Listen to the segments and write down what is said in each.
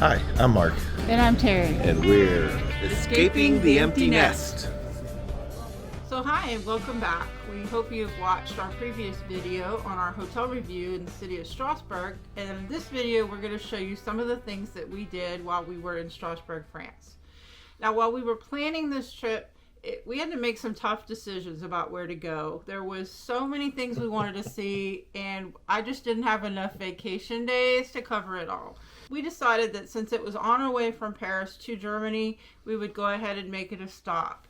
Hi, I'm Mark. And I'm Terry. And we're escaping the empty nest. So hi and welcome back. We hope you've watched our previous video on our hotel review in the city of Strasbourg. And in this video, we're going to show you some of the things that we did while we were in Strasbourg, France. Now, while we were planning this trip, we had to make some tough decisions about where to go. There was so many things we wanted to see, and I just didn't have enough vacation days to cover it all. We decided that since it was on our way from Paris to Germany, we would go ahead and make it a stop.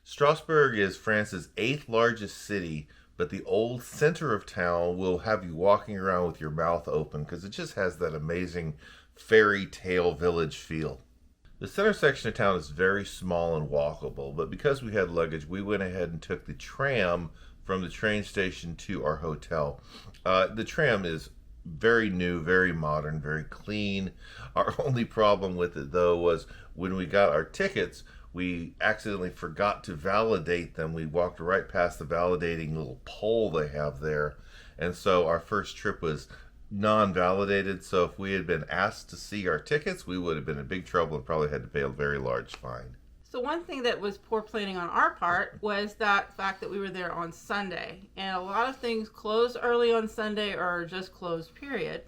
Strasbourg is France's 8th largest city, but the old center of town will have you walking around with your mouth open because it just has that amazing fairy tale village feel. The center section of town is very small and walkable, but because we had luggage, we went ahead and took the tram from the train station to our hotel. The tram is very new, very modern, very clean. Our only problem with it, though, was when we got our tickets, we accidentally forgot to validate them. We walked right past the validating little pole they have there, and so our first trip was non-validated. So if we had been asked to see our tickets, we would have been in big trouble and probably had to pay a very large fine. So one thing that was poor planning on our part was that fact that we were there on Sunday, and a lot of things close early on Sunday or just closed, period.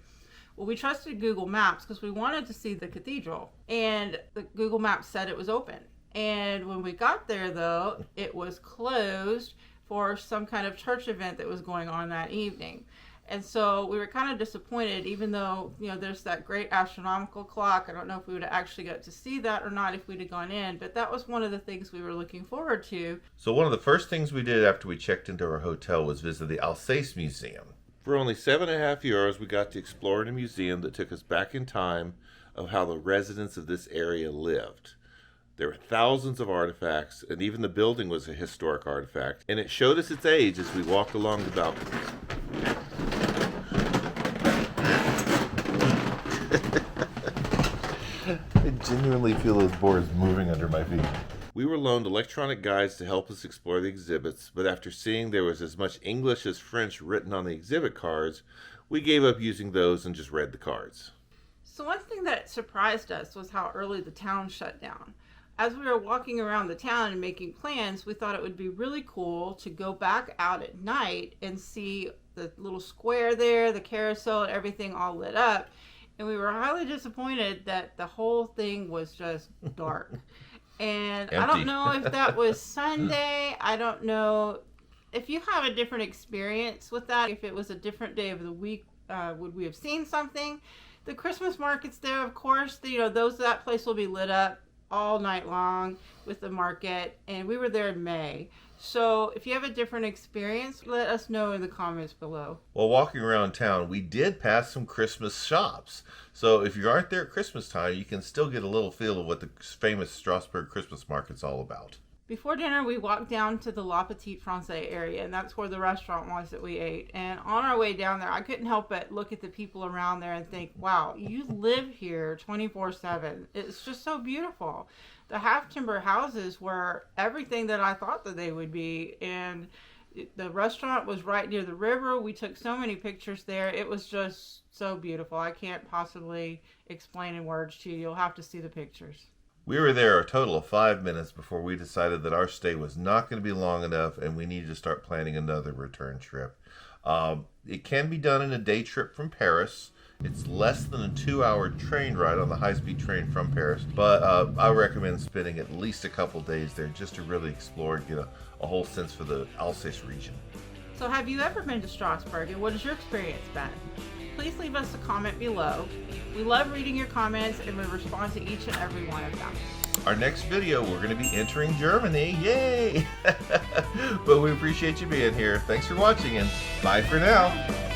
Well, we trusted Google Maps because we wanted to see the cathedral, and the Google Maps said it was open. And when we got there, though, it was closed for some kind of church event that was going on that evening. And so we were kind of disappointed, even though, you know, there's that great astronomical clock. I don't know if we would have actually got to see that or not if we'd have gone in, but that was one of the things we were looking forward to. So one of the first things we did after we checked into our hotel was visit the Alsace Museum. For only €7.50, we got to explore in a museum that took us back in time of how the residents of this area lived. There were thousands of artifacts, and even the building was a historic artifact, and it showed us its age as we walked along the balconies. I genuinely feel those boards moving under my feet. We were loaned electronic guides to help us explore the exhibits, but after seeing there was as much English as French written on the exhibit cards, we gave up using those and just read the cards. So one thing that surprised us was how early the town shut down. As we were walking around the town and making plans, we thought it would be really cool to go back out at night and see the little square there, the carousel, and everything all lit up. And we were highly disappointed that the whole thing was just dark. And empty. I don't know if that was Sunday. I don't know if you have a different experience with that. If it was a different day of the week, would we have seen something? The Christmas markets there, of course, that place will be lit up all night long with the market, and we were there in May. So if you have a different experience, let us know in the comments below. While walking around town, we did pass some Christmas shops. So if you aren't there at Christmas time, you can still get a little feel of what the famous Strasbourg Christmas market's all about. Before dinner, we walked down to the La Petite Francais area, and that's where the restaurant was that we ate. And on our way down there, I couldn't help but look at the people around there and think, wow, you live here 24/7. It's just so beautiful. The half-timber houses were everything that I thought that they would be, and the restaurant was right near the river. We took so many pictures there. It was just so beautiful. I can't possibly explain in words to you. You'll have to see the pictures. We were there a total of 5 minutes before we decided that our stay was not going to be long enough and we needed to start planning another return trip. It can be done in a day trip from Paris. It's less than a 2-hour train ride on the high-speed train from Paris, but I recommend spending at least a couple days there just to really explore and get a whole sense for the Alsace region. So have you ever been to Strasbourg, and what has your experience been? Please leave us a comment below. We love reading your comments and we respond to each and every one of them. Our next video, we're going to be entering Germany. Yay! But we appreciate you being here. Thanks for watching, and bye for now.